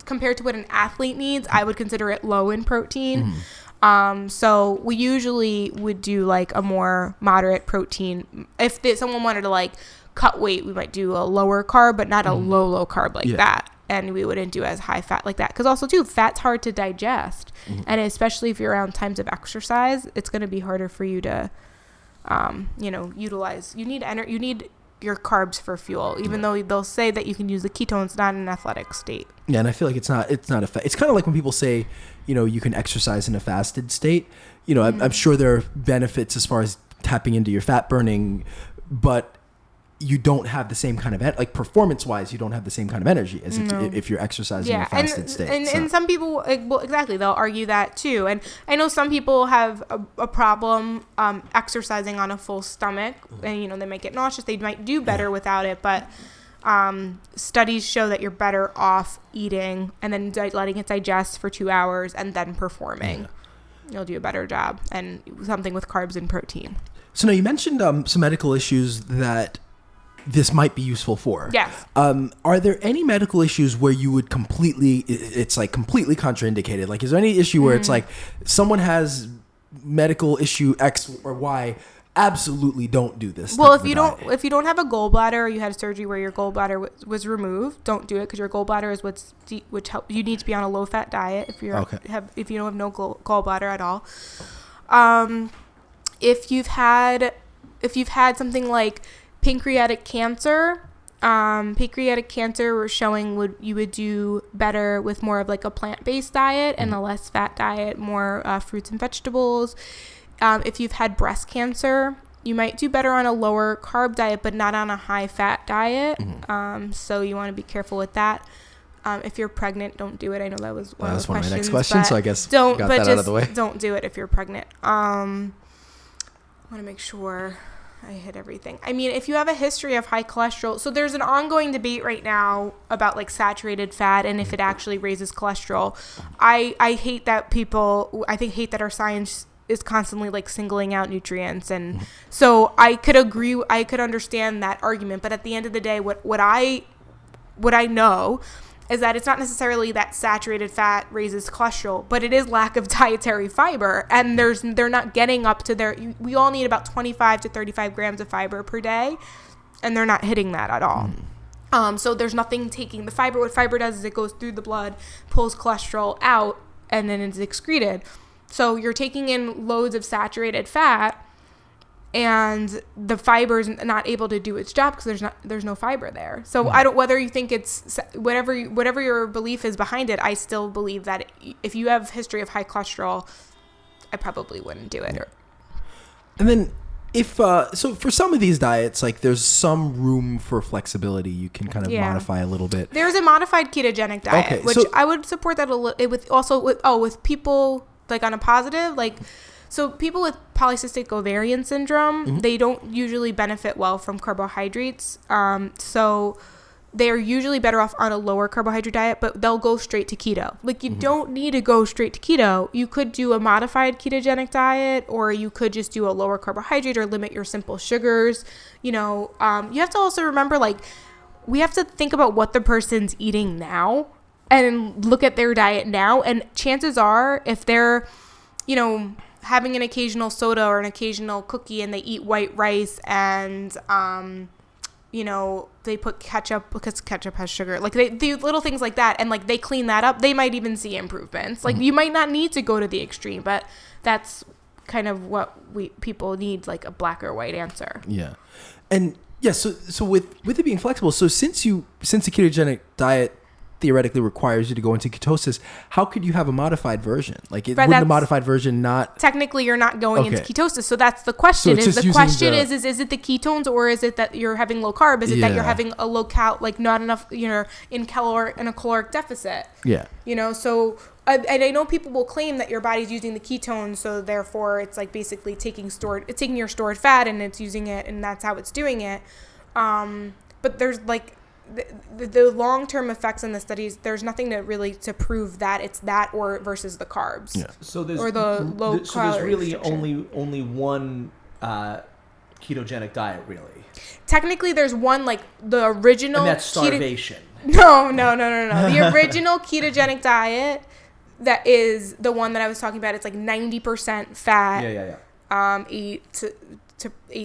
Speaker 4: compared to what an athlete needs, I would consider it low in protein. So we usually would do like a more moderate protein. If someone wanted to like cut weight, we might do a lower carb, but not a low carb like that. And we wouldn't do as high fat like that, because also too, fat's hard to digest, and especially if you're around times of exercise, it's going to be harder for you to utilize. You need your carbs for fuel, even though they'll say that you can use the ketones, not in an athletic state. Yeah,
Speaker 2: and I feel like it's not it's kind of like when people say, you know, you can exercise in a fasted state. You know, I'm sure there are benefits as far as tapping into your fat burning, but you don't have the same kind of like performance-wise, you don't have the same kind of energy as if you're exercising in a fasted state.
Speaker 4: And some people, well, exactly, they'll argue that too. And I know some people have a problem exercising on a full stomach, and you know, they might get nauseous. They might do better without it, but studies show that you're better off eating and then letting it digest for 2 hours and then performing. You'll do a better job, and something with carbs and protein.
Speaker 2: So now you mentioned some medical issues that this might be useful for.
Speaker 4: Yes.
Speaker 2: Are there any medical issues where you would it's like completely contraindicated? Like, is there any issue where it's like someone has medical issue X or Y, absolutely don't do this.
Speaker 4: Well,
Speaker 2: type
Speaker 4: if
Speaker 2: of a
Speaker 4: you
Speaker 2: diet.
Speaker 4: if you don't have a gallbladder, or you had a surgery where your gallbladder was removed, don't do it, because your gallbladder is which help you need to be on a low fat diet if you're
Speaker 2: Okay.
Speaker 4: if you don't have no gallbladder at all. If you've had something like pancreatic cancer, we're showing you would do better with more of like a plant-based diet and a less fat diet, more fruits and vegetables. If you've had breast cancer, you might do better on a lower carb diet, but not on a high fat diet. So you want to be careful with that. If you're pregnant, don't do it. I know that was one of the questions.
Speaker 2: My next question, so I guess
Speaker 4: don't.
Speaker 2: got
Speaker 4: But
Speaker 2: that
Speaker 4: just
Speaker 2: out of the way.
Speaker 4: don't do it if you're pregnant. I want to make sure I hit everything. I mean, if you have a history of high cholesterol, so there's an ongoing debate right now about like saturated fat and if it actually raises cholesterol. I hate that our science is constantly like singling out nutrients, and so I could understand that argument, but at the end of the day, what I know is that it's not necessarily that saturated fat raises cholesterol, but it is lack of dietary fiber, and they're not getting up to we all need about 25 to 35 grams of fiber per day, and they're not hitting that at all. So there's nothing taking the fiber. What fiber does is it goes through the blood, pulls cholesterol out, and then it's excreted. So you're taking in loads of saturated fat, and the fiber is not able to do its job because there's no fiber there. So I don't, whether you think it's whatever your belief is behind it, I still believe that if you have history of high cholesterol, I probably wouldn't do it.
Speaker 2: And then if so for some of these diets, like there's some room for flexibility. You can kind of modify a little bit.
Speaker 4: There's a modified ketogenic diet,
Speaker 2: Okay,
Speaker 4: which
Speaker 2: so
Speaker 4: I would support that with people like on a positive, like, so people with polycystic ovarian syndrome, they don't usually benefit well from carbohydrates. So they're usually better off on a lower carbohydrate diet, but they'll go straight to keto. Like, you don't need to go straight to keto. You could do a modified ketogenic diet, or you could just do a lower carbohydrate or limit your simple sugars. You have to also remember, like, we have to think about what the person's eating now and look at their diet now. And chances are, if they're, having an occasional soda or an occasional cookie, and they eat white rice and, they put ketchup because ketchup has sugar, like they do little things like that, and like they clean that up, they might even see improvements. Like, you might not need to go to the extreme, but that's kind of what people need, like a black or white answer.
Speaker 2: Yeah. And yeah, so with it being flexible, so since the ketogenic diet theoretically requires you to go into ketosis, how could you have a modified version? Like, wouldn't a modified version not...
Speaker 4: Technically, you're not going into ketosis, so that's the question.
Speaker 2: So
Speaker 4: is it the ketones, or is it that you're having low carb? Is it that you're having a low cal, like not enough, in a caloric deficit? Yeah. So I know people will claim that your body's using the ketones, so therefore it's like basically taking your stored fat and it's using it, and that's how it's doing it. But there's like the long-term effects in the studies, there's nothing to prove that it's that or versus the carbs. Yeah.
Speaker 3: So there's
Speaker 4: low
Speaker 3: so there's really only one ketogenic diet, really.
Speaker 4: Technically, there's one, like the original.
Speaker 3: And that's starvation.
Speaker 4: No. The original ketogenic diet, that is the one that I was talking about. It's like 90% fat. Yeah. 8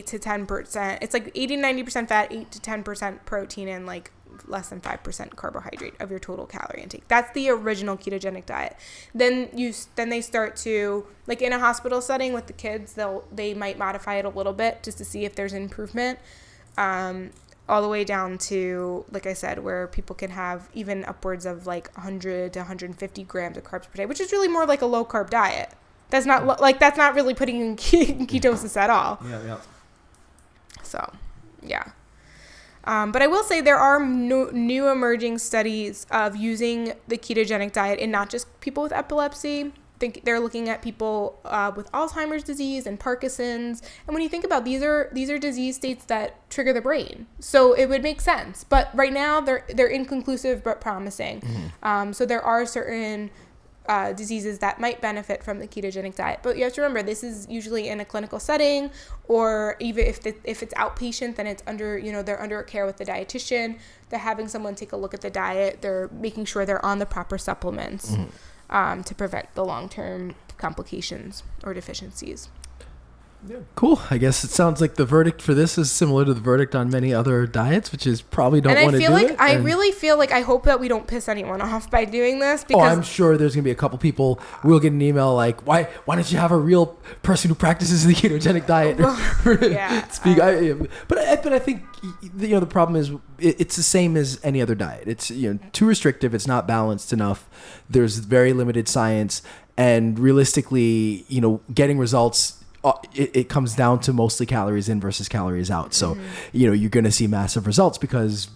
Speaker 4: to 10%. It's like 80-90% fat, 8 to 10% protein, and like less than 5% carbohydrate of your total calorie intake. That's the original ketogenic diet. Then they start to, like in a hospital setting with the kids, they might modify it a little bit just to see if there's improvement. All the way down to, like I said, where people can have even upwards of like 100 to 150 grams of carbs per day, which is really more like a low carb diet. That's not really putting you in ketosis at all. Yeah. So, yeah. But I will say there are new emerging studies of using the ketogenic diet in not just people with epilepsy. They're looking at people with Alzheimer's disease and Parkinson's. And when you think about these are disease states that trigger the brain. So it would make sense. But right now they're inconclusive but promising. So there are certain diseases that might benefit from the ketogenic diet. But you have to remember, this is usually in a clinical setting, or even if it's outpatient, then it's under, they're under care with the dietitian. They're having someone take a look at the diet. They're making sure they're on the proper supplements to prevent the long-term complications or deficiencies.
Speaker 2: Cool. I guess it sounds like the verdict for this is similar to the verdict on many other diets, which is probably don't want to do it.
Speaker 4: And I really feel like I hope that we don't piss anyone off by doing this.
Speaker 2: Oh,
Speaker 4: Because
Speaker 2: I'm sure there's gonna be a couple people. We'll get an email like, "Why don't you have a real person who practices the ketogenic diet?" Speak. But I think the problem is it's the same as any other diet. It's too restrictive. It's not balanced enough. There's very limited science, and realistically, getting results. It comes down to mostly calories in versus calories out. So, you're going to see massive results because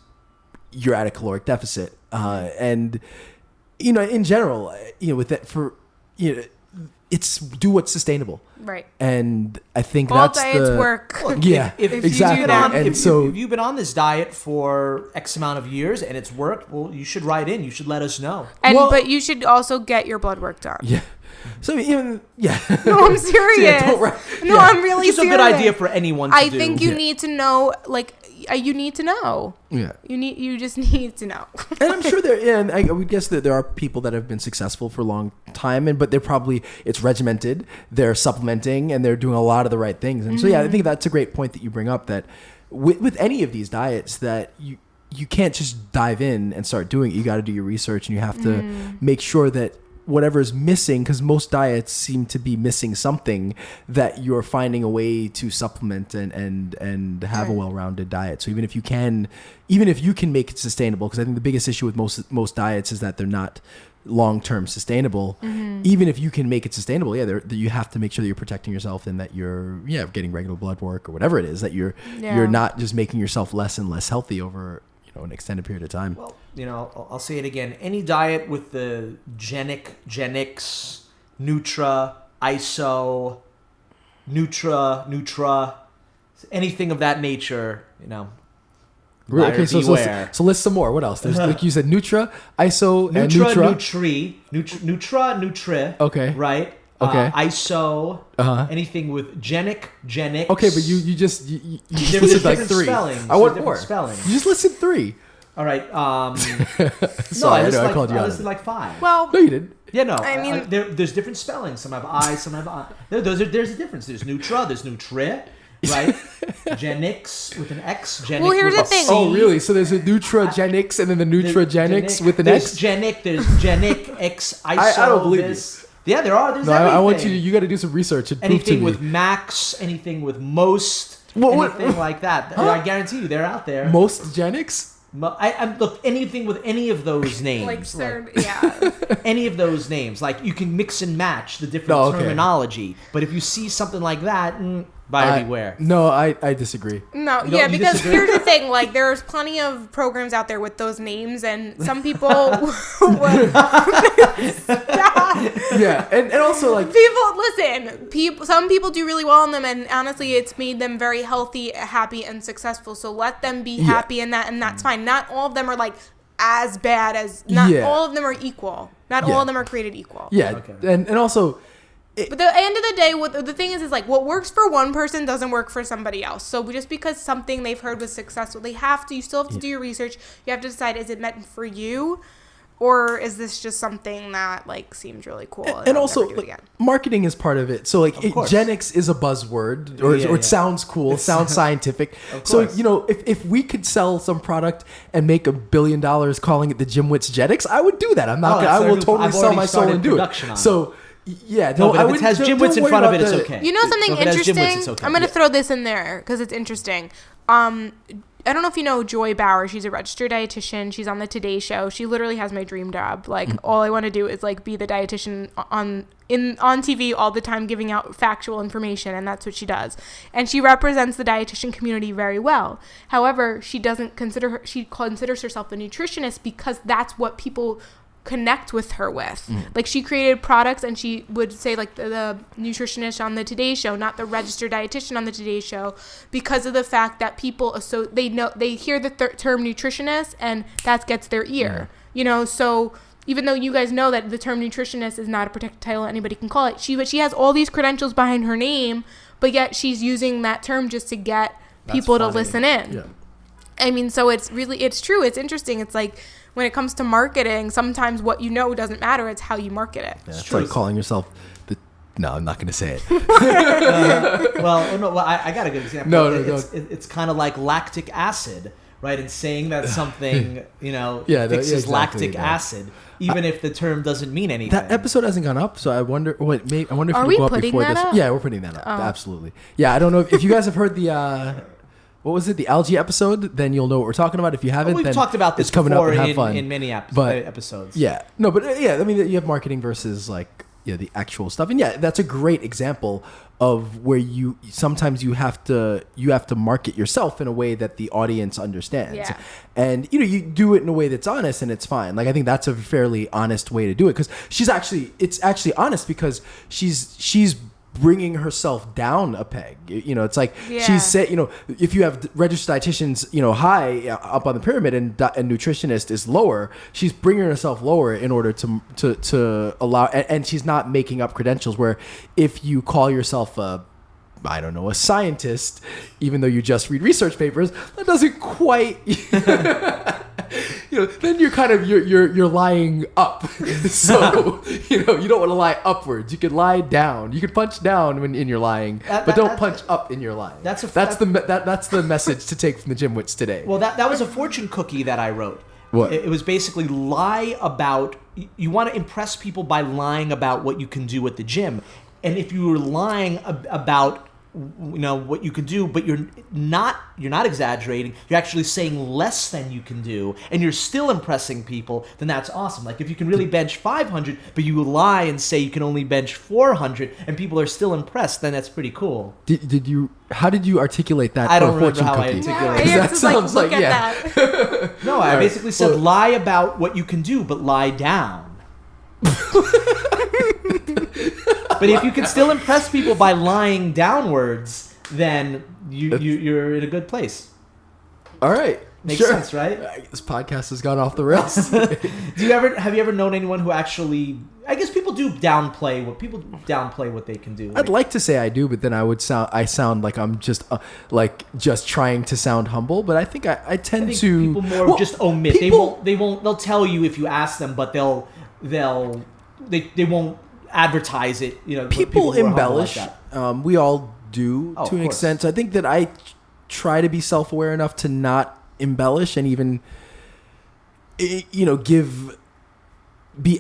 Speaker 2: you're at a caloric deficit. And, in general, with that it's do what's sustainable.
Speaker 4: Right.
Speaker 2: And I think
Speaker 4: all
Speaker 2: that's
Speaker 4: diets work.
Speaker 3: If
Speaker 2: exactly.
Speaker 3: if you've been on this diet for X amount of years and it's worked, well, you should write in. You should let us know.
Speaker 4: But you should also get your blood work done.
Speaker 2: Yeah. So
Speaker 4: No, I'm serious. No, I'm really
Speaker 3: It's just
Speaker 4: serious.
Speaker 3: a good idea for anyone to do.
Speaker 4: I think you need to know, you need to know.
Speaker 2: Yeah.
Speaker 4: You just need to know.
Speaker 2: And I'm sure and I would guess that there are people that have been successful for a long time, but it's regimented, they're supplementing, and they're doing a lot of the right things. And so, I think that's a great point that you bring up, that with any of these diets, that you can't just dive in and start doing it. You got to do your research, and you have to make sure that whatever is missing, because most diets seem to be missing something, that you're finding a way to supplement and have a well-rounded diet. So even if you can make it sustainable, because I think the biggest issue with most diets is that they're not long-term sustainable. Even if you can make it sustainable, you have to make sure that you're protecting yourself, and that you're getting regular blood work or whatever it is, that you're not just making yourself less and less healthy over an extended period of time.
Speaker 3: Well, I'll say it again. Any diet with the Genix, Nutra, ISO, Nutra, anything of that nature,
Speaker 2: Really? Okay, so list some more. What else? There's, like you said, Nutra, ISO, and
Speaker 3: Nutra. Nutri.
Speaker 2: Okay.
Speaker 3: Right?
Speaker 2: Okay.
Speaker 3: ISO. Anything with Genix.
Speaker 2: Okay, but you just
Speaker 3: There's
Speaker 2: listed like
Speaker 3: different
Speaker 2: 3.
Speaker 3: spellings.
Speaker 2: I want
Speaker 3: There's
Speaker 2: more.
Speaker 3: different spellings.
Speaker 2: You just listed 3.
Speaker 3: All right.
Speaker 2: Sorry, I
Speaker 3: I
Speaker 2: called you out.
Speaker 3: listed like 5.
Speaker 4: Well,
Speaker 2: No, you didn't.
Speaker 3: Yeah, no.
Speaker 4: I mean-
Speaker 3: there's different spellings. Some have I, some have I. There's a difference. There's Nutra, there's Nutri, right? Genix with an X. Genic
Speaker 4: Well, here's
Speaker 3: with
Speaker 4: the thing.
Speaker 3: a C.
Speaker 2: Oh, really? So there's a Nutragenics and then the Nutragenics with an X?
Speaker 3: There's Genic, there's Genic, X, ISO.
Speaker 2: I don't believe
Speaker 3: this. Yeah, there are. There's
Speaker 2: No,
Speaker 3: everything.
Speaker 2: I want you got to do some research and prove to
Speaker 3: Anything
Speaker 2: me.
Speaker 3: with Max, anything with Most,
Speaker 2: What?
Speaker 3: anything like that. I guarantee you, they're out there.
Speaker 2: Most Genics?
Speaker 3: Look, anything with any of those names. Any of those names. Like, you can mix and match the different terminology. But if you see something like that, buyer beware.
Speaker 2: No, I disagree.
Speaker 4: No,
Speaker 3: You
Speaker 4: because
Speaker 3: disagree?
Speaker 4: here's the thing: there's plenty of programs out there with those names, and some people.
Speaker 2: Yeah, and also
Speaker 4: Some people do really well in them, and honestly, it's made them very healthy, happy, and successful. So let them be happy in that, and that's fine. Not all of them are as bad as. Not all of them are equal. Not all of them are created equal.
Speaker 2: Yeah,
Speaker 3: Okay.
Speaker 2: and also.
Speaker 4: But at the end of the day, the thing is what works for one person doesn't work for somebody else. So just because something they've heard was successful, you still have to do your research. You have to decide, is it meant for you? Or is this just something that seems really cool?
Speaker 2: And also, marketing is part of it. So Genix is a buzzword, or it sounds cool, sounds scientific. So if we could sell some product and make $1 billion calling it the GymWits Genix, I would do that. I'm not. I will totally sell my soul and do it. So. Yeah,
Speaker 3: no, but if it has GymWits in front of it, it's okay.
Speaker 4: You know something interesting?
Speaker 3: GymWits,
Speaker 4: I'm going to throw this in there because it's interesting. I don't know if you know Joy Bauer. She's a registered dietitian. She's on the Today Show. She literally has my dream job. All I want to do is be the dietitian on TV all the time, giving out factual information, and that's what she does. And she represents the dietitian community very well. However, she considers herself a nutritionist because that's what people connect with her with. She created products, and she would say the nutritionist on the Today Show, not the registered dietitian on the Today Show, because of the fact that people they hear the term nutritionist, and that gets their ear. So even though you guys know that the term nutritionist is not a protected title, anybody can call it, she has all these credentials behind her name, but yet she's using that term just to get people to listen in.
Speaker 2: Yeah.
Speaker 4: I mean, so it's true. It's interesting. It's when it comes to marketing, sometimes what doesn't matter. It's how you market it.
Speaker 2: Yeah, it's like calling yourself the No, I'm not going to say it.
Speaker 3: I got a good example.
Speaker 2: No.
Speaker 3: It's kind of like lactic acid, right? And saying that something, fixes lactic acid, even if the term doesn't mean anything.
Speaker 2: That episode hasn't gone up, so I wonder. I wonder if
Speaker 4: Are
Speaker 2: it'll
Speaker 4: we
Speaker 2: go up
Speaker 4: putting
Speaker 2: before
Speaker 4: that
Speaker 2: this.
Speaker 4: up?
Speaker 2: Yeah, we're putting that up. Absolutely. Yeah, I don't know if you guys have heard the. What was it? The algae episode? Then you'll know what we're talking about. If you haven't,
Speaker 3: We've
Speaker 2: then
Speaker 3: talked about this
Speaker 2: it's coming up
Speaker 3: before
Speaker 2: and have fun.
Speaker 3: in many
Speaker 2: But-
Speaker 3: episodes.
Speaker 2: Yeah. No, but I mean, you have marketing versus like the actual stuff, and yeah, that's a great example of where you sometimes you have to market yourself in a way that the audience understands.
Speaker 4: Yeah.
Speaker 2: And you do it in a way that's honest, and it's fine. Like I think that's a fairly honest way to do it, because it's actually honest because she's bringing herself down a peg. It's like she's said, if you have registered dietitians, high up on the pyramid and nutritionist is lower, she's bringing herself lower in order to allow, and she's not making up credentials where if you call yourself a scientist, even though you just read research papers, that doesn't quite, then you're kind of, you're lying up. So, you don't want to lie upwards. You can lie down. You can punch down when you're lying, but don't punch up in your lying. That's the message to take from the GymWits today.
Speaker 3: Well, that was a fortune cookie that I wrote.
Speaker 2: What?
Speaker 3: It was basically lie about, you want to impress people by lying about what you can do at the gym. And if you were lying about what you can do, but you're not exaggerating, you're actually saying less than you can do, and you're still impressing people, then that's awesome. Like if you can really bench 500, but you lie and say you can only bench 400, and people are still impressed, then that's pretty cool.
Speaker 2: How did you articulate that?
Speaker 3: I don't
Speaker 2: for a
Speaker 3: remember
Speaker 2: fortune
Speaker 3: how
Speaker 2: cookie?
Speaker 3: I articulated
Speaker 4: I
Speaker 3: it.
Speaker 4: have to look at that.
Speaker 3: No, I basically said lie about what you can do, but lie down. But if you can still impress people by lying downwards, then you're in a good place.
Speaker 2: All right.
Speaker 3: Makes
Speaker 2: sure.
Speaker 3: sense, right?
Speaker 2: This podcast has gone off the rails.
Speaker 3: Have you ever known anyone who actually? I guess people downplay what they can do.
Speaker 2: I'd like to say I do, but then I sound like I'm just just trying to sound humble. But I think I tend to
Speaker 3: people just omit. They'll tell you if you ask them, but they won't advertise it.
Speaker 2: People embellish.
Speaker 3: Like
Speaker 2: we all do to an extent. So I think that I try to be self-aware enough to not embellish and even be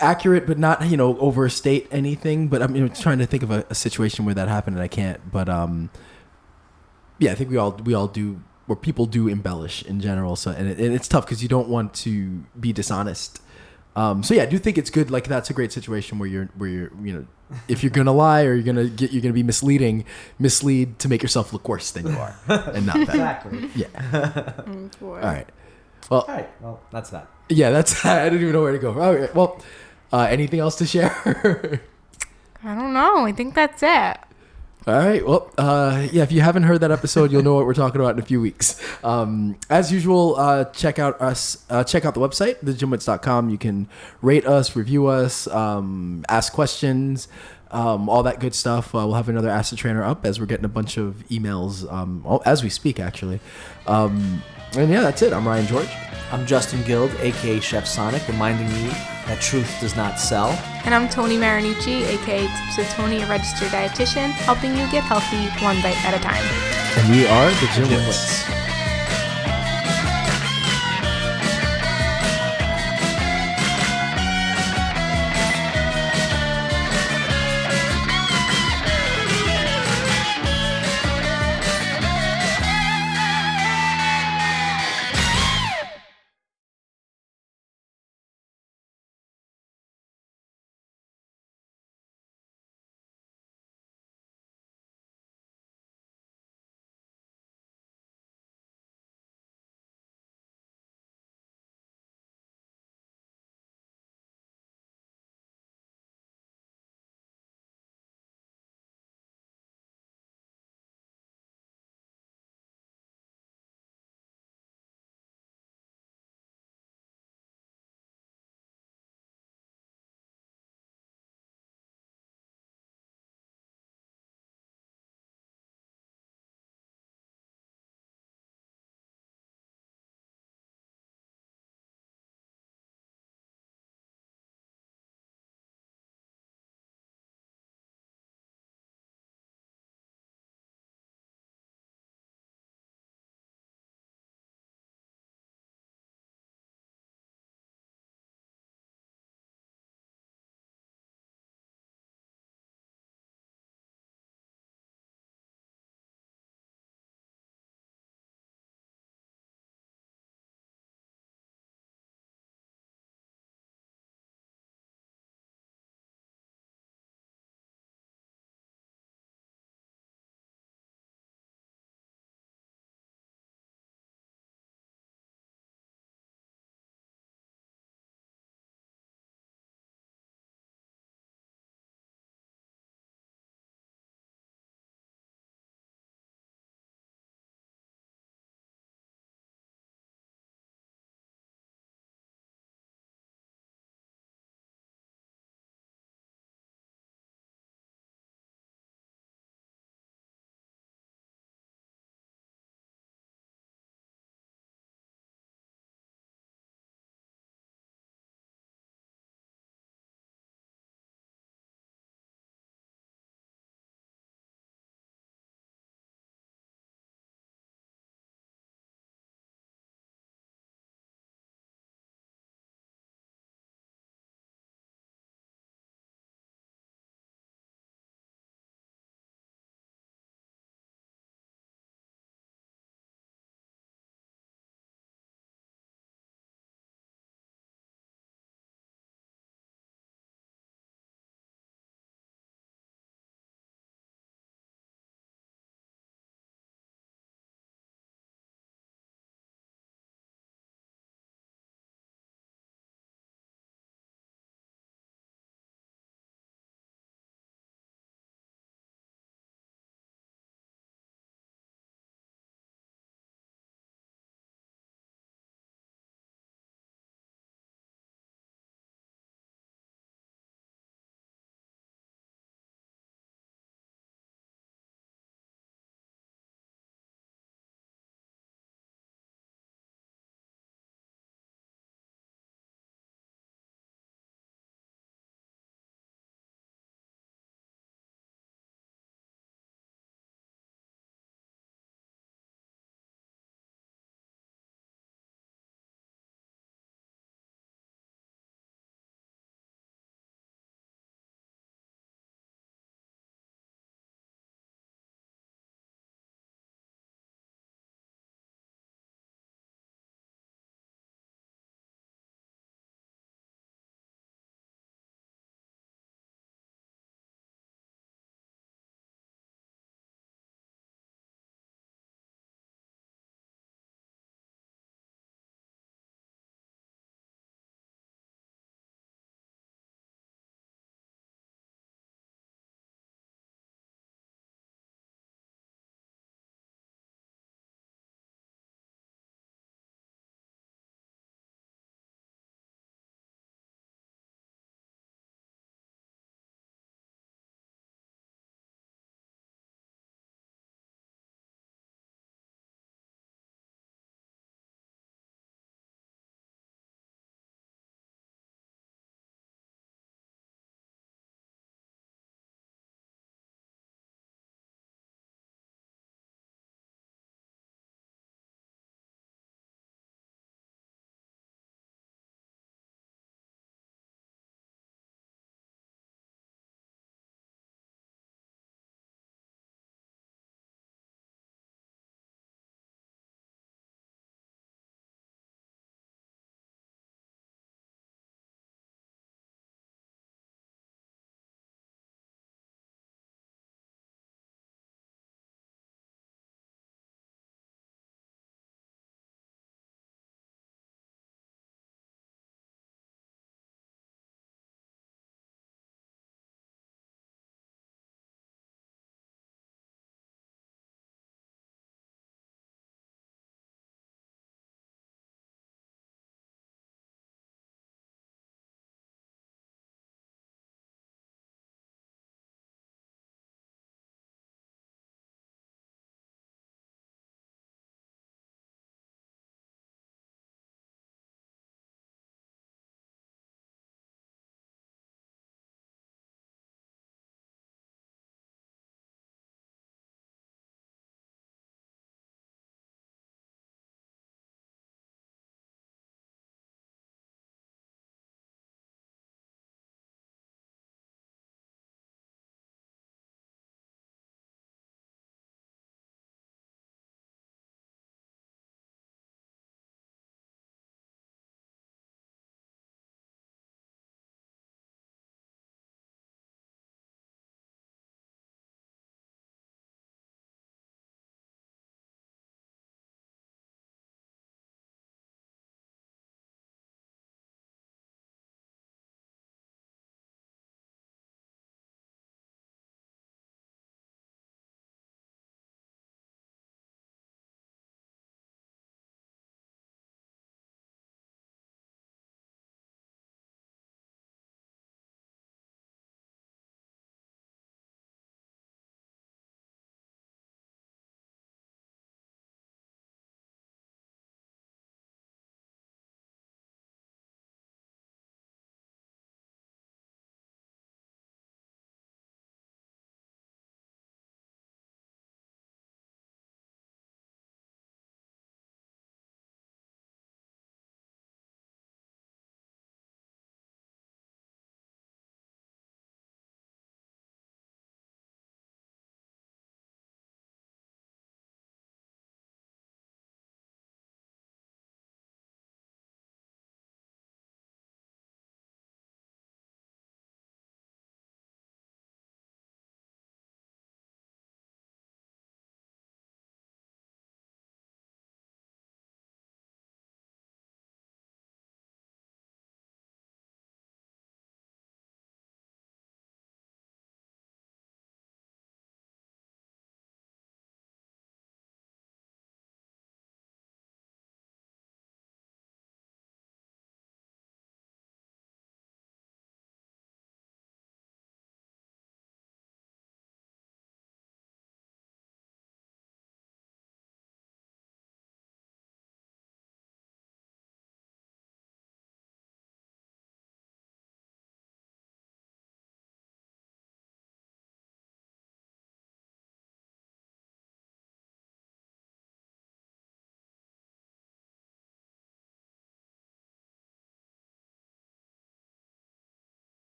Speaker 2: accurate, but not overstate anything. But I'm trying to think of a situation where that happened and I can't. But I think we all do, or people do embellish in general. So and it's tough because you don't want to be dishonest. I do think it's good. Like that's a great situation where you're if you're gonna lie or you're gonna be mislead to make yourself look worse than you are and not better.
Speaker 3: Exactly.
Speaker 2: Yeah. All right. Well,
Speaker 3: that's that.
Speaker 2: Yeah, that's. I didn't even know where to go. All right. Well, anything else to share?
Speaker 4: I don't know. I think that's it.
Speaker 2: All right. Well, if you haven't heard that episode, you'll know what we're talking about in a few weeks. As usual, check out us. Check out the website, thegymwits.com. You can rate us, review us, ask questions, all that good stuff. We'll have another Ask the Trainer up as we're getting a bunch of emails as we speak, actually. And yeah, that's it. I'm Ryan George.
Speaker 3: I'm Justin Guild, aka Chef Sonic, reminding you that truth does not sell.
Speaker 4: And I'm Toni Marinucci, aka Tips with Toni, a registered dietitian, helping you get healthy one bite at a time.
Speaker 2: And we are the GymWits.